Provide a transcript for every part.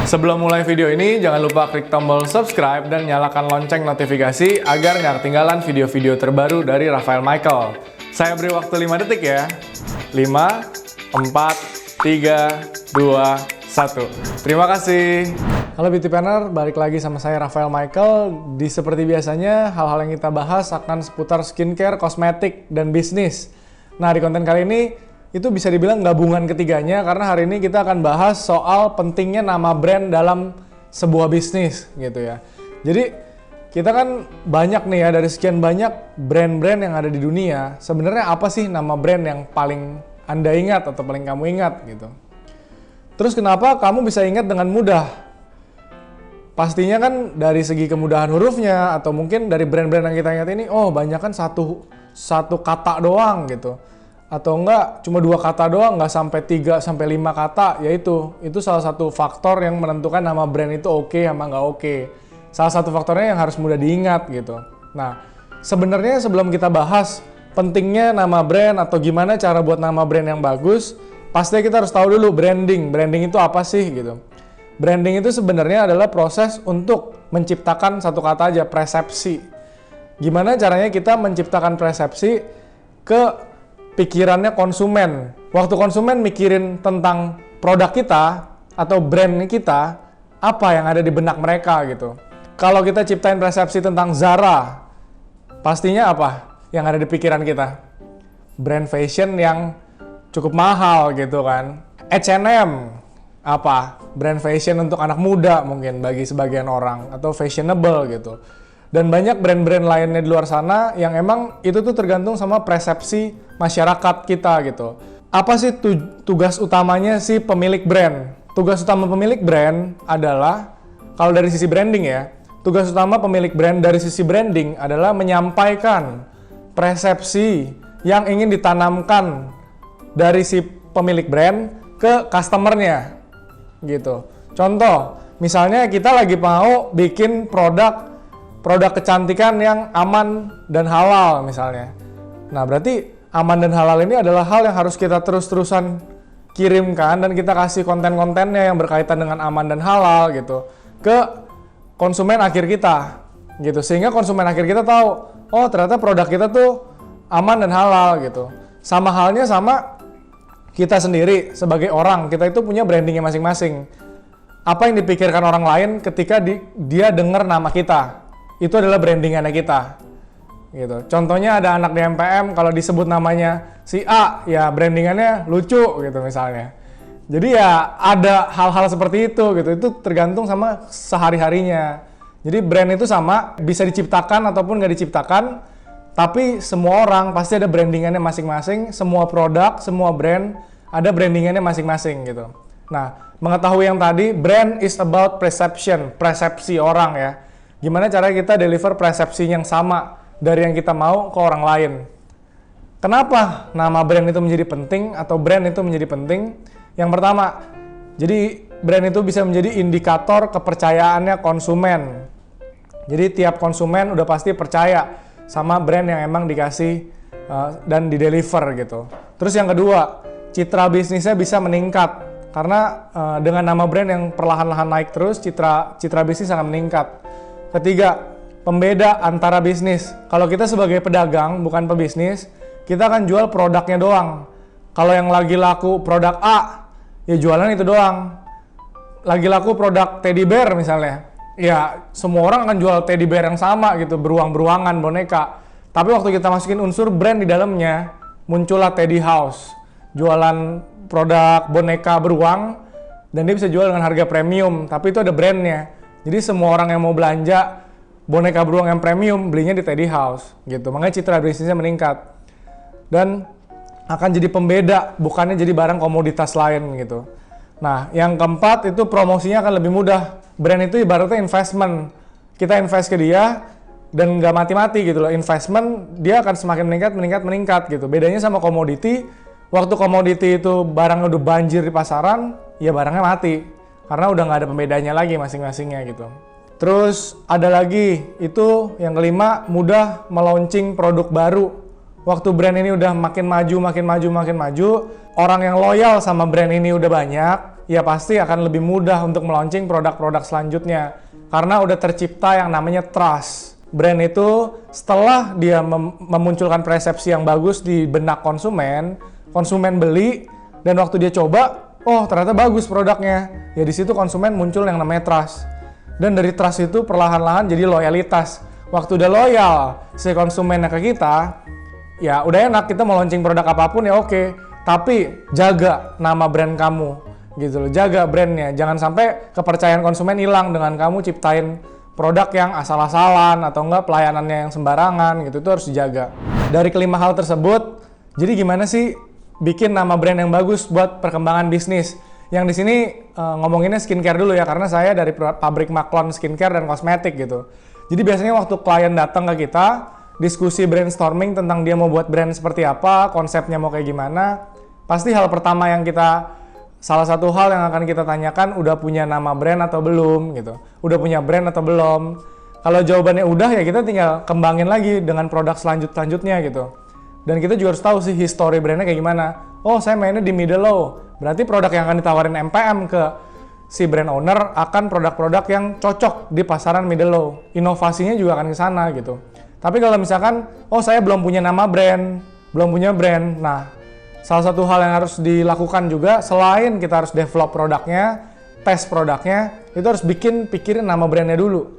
Sebelum mulai video ini, jangan lupa klik tombol subscribe dan nyalakan lonceng notifikasi agar nggak ketinggalan video-video terbaru dari Rafael Michael. Saya beri waktu 5 detik ya. 5, 4, 3, 2, 1. Terima kasih. Halo Beauty Planner, balik lagi sama saya Rafael Michael. Seperti biasanya, hal-hal yang kita bahas akan seputar skincare, kosmetik, dan bisnis. Nah, di konten kali ini, itu bisa dibilang gabungan ketiganya karena hari ini kita akan bahas soal pentingnya nama brand dalam sebuah bisnis gitu ya. Jadi kita kan banyak nih ya, dari sekian banyak brand-brand yang ada di dunia, sebenarnya apa sih nama brand yang paling Anda ingat atau paling kamu ingat gitu. Terus kenapa kamu bisa ingat dengan mudah? Pastinya kan dari segi kemudahan hurufnya atau mungkin dari brand-brand yang kita ingat ini, oh banyak kan satu kata doang gitu. Atau enggak cuma 2 kata doang, nggak sampai 3 sampai 5 kata, yaitu itu salah satu faktor yang menentukan nama brand itu oke sama nggak oke. Salah satu faktornya yang harus mudah diingat gitu. Nah, sebenarnya sebelum kita bahas pentingnya nama brand atau gimana cara buat nama brand yang bagus, pasti kita harus tahu dulu branding. Branding itu apa sih gitu. Branding itu sebenarnya adalah proses untuk menciptakan satu kata aja, persepsi. Gimana caranya kita menciptakan persepsi ke pikirannya konsumen. Waktu konsumen mikirin tentang produk kita atau brand kita, apa yang ada di benak mereka gitu. Kalau kita ciptain persepsi tentang Zara, pastinya apa yang ada di pikiran kita? Brand fashion yang cukup mahal gitu kan. H&M, apa? Brand fashion untuk anak muda mungkin bagi sebagian orang, atau fashionable gitu. Dan banyak brand-brand lainnya di luar sana yang emang itu tuh tergantung sama persepsi masyarakat kita gitu. Apa sih tugas utamanya si pemilik brand? Tugas utama pemilik brand adalah, kalau dari sisi branding ya, tugas utama pemilik brand dari sisi branding adalah menyampaikan persepsi yang ingin ditanamkan dari si pemilik brand ke customernya gitu. Contoh, misalnya kita lagi mau bikin produk kecantikan yang aman dan halal misalnya. Nah, berarti aman dan halal ini adalah hal yang harus kita terus-terusan kirimkan dan kita kasih konten-kontennya yang berkaitan dengan aman dan halal gitu ke konsumen akhir kita gitu. Sehingga konsumen akhir kita tahu, oh ternyata produk kita tuh aman dan halal gitu. Sama halnya sama kita sendiri sebagai orang, kita itu punya brandingnya masing-masing. Apa yang dipikirkan orang lain ketika dia dengar nama kita? Itu adalah brandingannya kita gitu. Contohnya ada anak di MPM, kalau disebut namanya si A, ya brandingannya lucu gitu misalnya. Jadi ya ada hal-hal seperti itu gitu. Itu tergantung sama sehari-harinya. Jadi brand itu sama, bisa diciptakan ataupun nggak diciptakan, tapi semua orang pasti ada brandingannya masing-masing. Semua produk, semua brand ada brandingannya masing-masing gitu. Nah, mengetahui yang tadi, brand is about perception, persepsi orang ya. Gimana cara kita deliver persepsi yang sama dari yang kita mau ke orang lain. Kenapa nama brand itu menjadi penting atau brand itu menjadi penting? Yang pertama, jadi brand itu bisa menjadi indikator kepercayaannya konsumen. Jadi tiap konsumen udah pasti percaya sama brand yang emang dikasih dan dideliver gitu. Terus yang kedua, citra bisnisnya bisa meningkat. Karena dengan nama brand yang perlahan-lahan naik terus, citra bisnis akan meningkat. Ketiga, pembeda antara bisnis. Kalau kita sebagai pedagang, bukan pebisnis, kita akan jual produknya doang. Kalau yang lagi laku produk A, ya jualan itu doang. Lagi laku produk teddy bear misalnya, ya semua orang akan jual teddy bear yang sama gitu, beruang-beruangan, boneka. Tapi waktu kita masukin unsur brand di dalamnya, muncullah Teddy House. Jualan produk boneka beruang, dan dia bisa jual dengan harga premium, tapi itu ada brandnya. Jadi semua orang yang mau belanja boneka beruang yang premium, belinya di Teddy House gitu. Makanya citra bisnisnya meningkat. Dan akan jadi pembeda, bukannya jadi barang komoditas lain gitu. Nah, yang keempat itu promosinya akan lebih mudah. Brand itu ibaratnya investment. Kita invest ke dia dan nggak mati-mati gitu loh. Investment dia akan semakin meningkat gitu. Bedanya sama komoditi, waktu komoditi itu barang udah banjir di pasaran, ya barangnya mati. Karena udah nggak ada pembedanya lagi masing-masingnya gitu. Terus ada lagi, itu yang kelima, mudah melaunching produk baru. Waktu brand ini udah makin maju, orang yang loyal sama brand ini udah banyak, ya pasti akan lebih mudah untuk melaunching produk-produk selanjutnya. Karena udah tercipta yang namanya trust. Brand itu setelah dia memunculkan persepsi yang bagus di benak konsumen, konsumen beli, dan waktu dia coba, oh ternyata bagus produknya. Ya di situ konsumen muncul yang namanya trust. Dan dari trust itu perlahan-lahan jadi loyalitas. Waktu udah loyal si konsumennya ke kita, ya udah enak, kita mau launching produk apapun ya oke. Tapi jaga nama brand kamu gitu loh, jaga brandnya. Jangan sampai kepercayaan konsumen hilang dengan kamu ciptain produk yang asal-asalan atau enggak pelayanannya yang sembarangan gitu. Itu harus dijaga. Dari kelima hal tersebut, jadi gimana sih bikin nama brand yang bagus buat perkembangan bisnis? Yang di sini ngomonginnya skincare dulu ya, karena saya dari pabrik Maklon skincare dan kosmetik gitu. Jadi biasanya waktu klien datang ke kita, diskusi brainstorming tentang dia mau buat brand seperti apa, konsepnya mau kayak gimana, pasti hal pertama yang salah satu hal yang akan kita tanyakan, udah punya nama brand atau belum gitu. Udah punya brand atau belum. Kalau jawabannya udah, ya kita tinggal kembangin lagi dengan produk selanjutnya gitu. Dan kita juga harus tahu sih history brandnya kayak gimana. Oh, saya mainnya di middle low. Berarti produk yang akan ditawarin MPM ke si brand owner akan produk-produk yang cocok di pasaran middle low. Inovasinya juga akan ke sana gitu. Tapi kalau misalkan, oh saya belum punya nama brand, belum punya brand. Nah, salah satu hal yang harus dilakukan juga, selain kita harus develop produknya, tes produknya, itu harus pikirin nama brandnya dulu.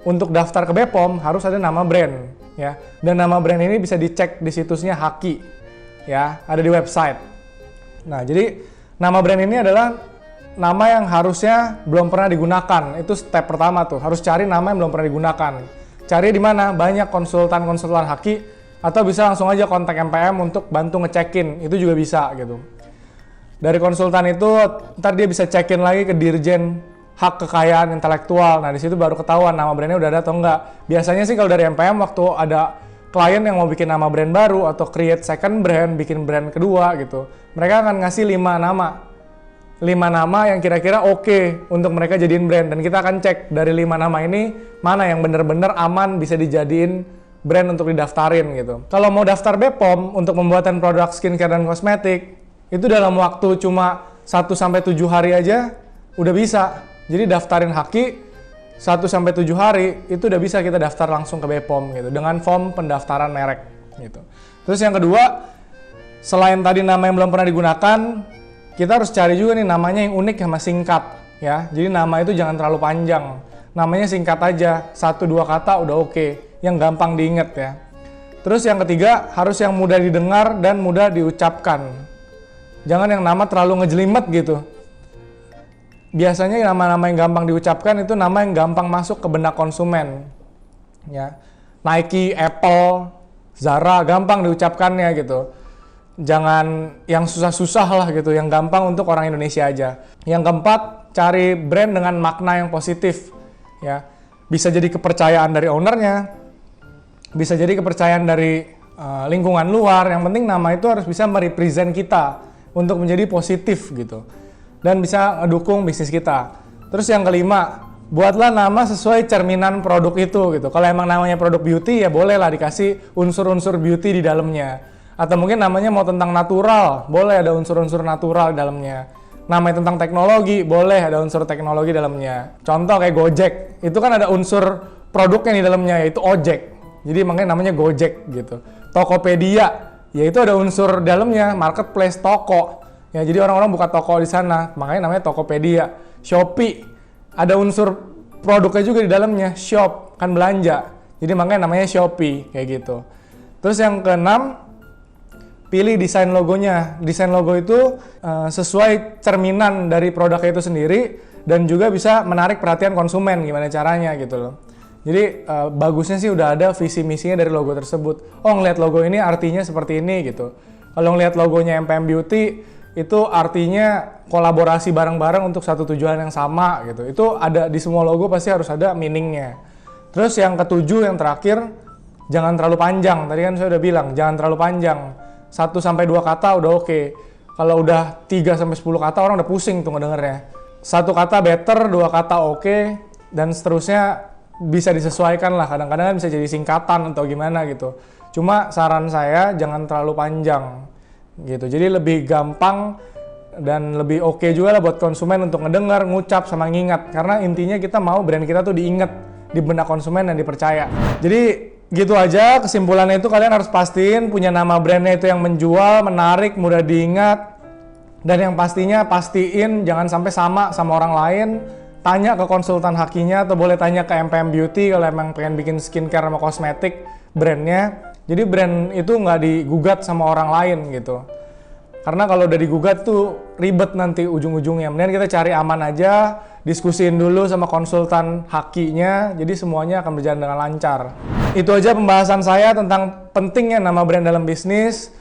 Untuk daftar ke BPOM harus ada nama brand, ya. Dan nama brand ini bisa dicek di situsnya Haki, ya, ada di website. Nah, jadi nama brand ini adalah nama yang harusnya belum pernah digunakan. Itu step pertama tuh, harus cari nama yang belum pernah digunakan. Cari di mana? Banyak konsultan Haki, atau bisa langsung aja kontak MPM untuk bantu ngecekin, itu juga bisa gitu. Dari konsultan itu ntar dia bisa cekin lagi ke Dirjen Hak Kekayaan Intelektual. Nah di situ baru ketahuan nama brandnya udah ada atau enggak. Biasanya sih kalau dari MPM waktu ada klien yang mau bikin nama brand baru atau create second brand, bikin brand kedua gitu, mereka akan ngasih 5 nama yang kira-kira oke untuk mereka jadiin brand. Dan kita akan cek dari 5 nama ini mana yang bener-bener aman bisa dijadiin brand untuk didaftarin gitu. Kalau mau daftar BPOM untuk pembuatan produk skincare dan kosmetik, itu dalam waktu cuma 1-7 hari aja udah bisa. Jadi daftarin Haki 1-7 hari itu udah bisa kita daftar langsung ke BPOM gitu dengan form pendaftaran merek gitu. Terus yang kedua, selain tadi nama yang belum pernah digunakan, kita harus cari juga nih namanya yang unik sama singkat ya. Jadi nama itu jangan terlalu panjang. Namanya singkat aja, 1-2 kata udah oke. Yang gampang diingat ya. Terus yang ketiga, harus yang mudah didengar dan mudah diucapkan. Jangan yang nama terlalu ngejelimet gitu. Biasanya nama-nama yang gampang diucapkan itu nama yang gampang masuk ke benak konsumen. Ya. Nike, Apple, Zara, gampang diucapkannya gitu. Jangan yang susah-susah lah gitu, yang gampang untuk orang Indonesia aja. Yang keempat, cari brand dengan makna yang positif. Ya. Bisa jadi kepercayaan dari ownernya, bisa jadi kepercayaan dari lingkungan luar. Yang penting nama itu harus bisa merepresent kita untuk menjadi positif gitu, dan bisa ngedukung bisnis kita. Terus yang kelima, buatlah nama sesuai cerminan produk itu gitu. Kalau emang namanya produk beauty, ya bolehlah dikasih unsur-unsur beauty di dalamnya. Atau mungkin namanya mau tentang natural, boleh ada unsur-unsur natural di dalamnya. Namanya tentang teknologi, boleh ada unsur teknologi di dalamnya. Contoh kayak Gojek, itu kan ada unsur produknya di dalamnya, yaitu ojek. Jadi makanya namanya Gojek gitu. Tokopedia, yaitu ada unsur dalamnya, marketplace, toko. Ya, jadi orang-orang buka toko di sana, makanya namanya Tokopedia. Shopee, ada unsur produknya juga di dalamnya, shop, kan belanja. Jadi makanya namanya Shopee, kayak gitu. Terus yang keenam, pilih desain logonya. Desain logo itu sesuai cerminan dari produknya itu sendiri, dan juga bisa menarik perhatian konsumen, gimana caranya gitu loh. Jadi bagusnya sih udah ada visi misinya dari logo tersebut. Oh, ngeliat logo ini artinya seperti ini gitu. Kalau ngeliat logonya MPM Beauty, itu artinya kolaborasi bareng-bareng untuk satu tujuan yang sama gitu. Itu ada di semua logo, pasti harus ada meaningnya. Terus yang ketujuh, yang terakhir, jangan terlalu panjang. Tadi kan saya udah bilang, jangan terlalu panjang. 1-2 kata udah oke. Kalau udah 3-10 kata orang udah pusing tuh ngedengernya. 1 kata better, 2 kata oke, dan seterusnya bisa disesuaikan lah. Kadang-kadang kan bisa jadi singkatan atau gimana gitu. Cuma saran saya jangan terlalu panjang gitu. Jadi lebih gampang dan lebih oke juga lah buat konsumen untuk ngedengar, ngucap, sama ngingat. Karena intinya kita mau brand kita tuh diingat di benak konsumen dan dipercaya. Jadi gitu aja, kesimpulannya itu kalian harus pastiin punya nama brandnya itu yang menjual, menarik, mudah diingat. Dan yang pastinya pastiin jangan sampai sama orang lain. Tanya ke konsultan hakinya atau boleh tanya ke MPM Beauty kalau emang pengen bikin skincare sama kosmetik brandnya. Jadi brand itu nggak digugat sama orang lain gitu. Karena kalau udah digugat tuh ribet nanti ujung-ujungnya. Mendingan kita cari aman aja, diskusiin dulu sama konsultan hakinya, jadi semuanya akan berjalan dengan lancar. Itu aja pembahasan saya tentang pentingnya nama brand dalam bisnis.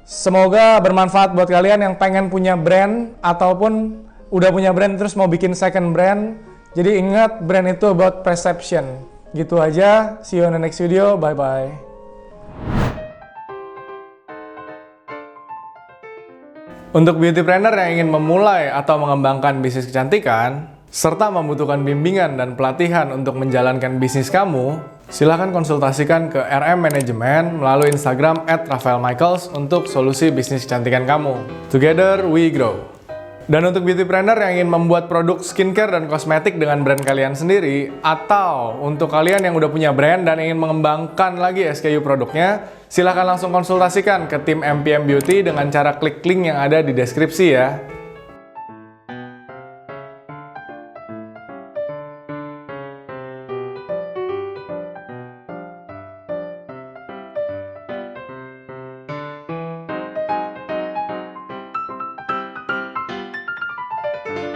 Semoga bermanfaat buat kalian yang pengen punya brand ataupun udah punya brand terus mau bikin second brand. Jadi ingat, brand itu about perception. Gitu aja, see you on the next video, bye-bye. Untuk beautypreneur yang ingin memulai atau mengembangkan bisnis kecantikan, serta membutuhkan bimbingan dan pelatihan untuk menjalankan bisnis kamu, silahkan konsultasikan ke RM Management melalui Instagram @RaphaelMichaels untuk solusi bisnis kecantikan kamu. Together we grow. Dan untuk beautypreneur yang ingin membuat produk skincare dan kosmetik dengan brand kalian sendiri, atau untuk kalian yang udah punya brand dan ingin mengembangkan lagi SKU produknya, silahkan langsung konsultasikan ke tim MPM Beauty dengan cara klik link yang ada di deskripsi ya.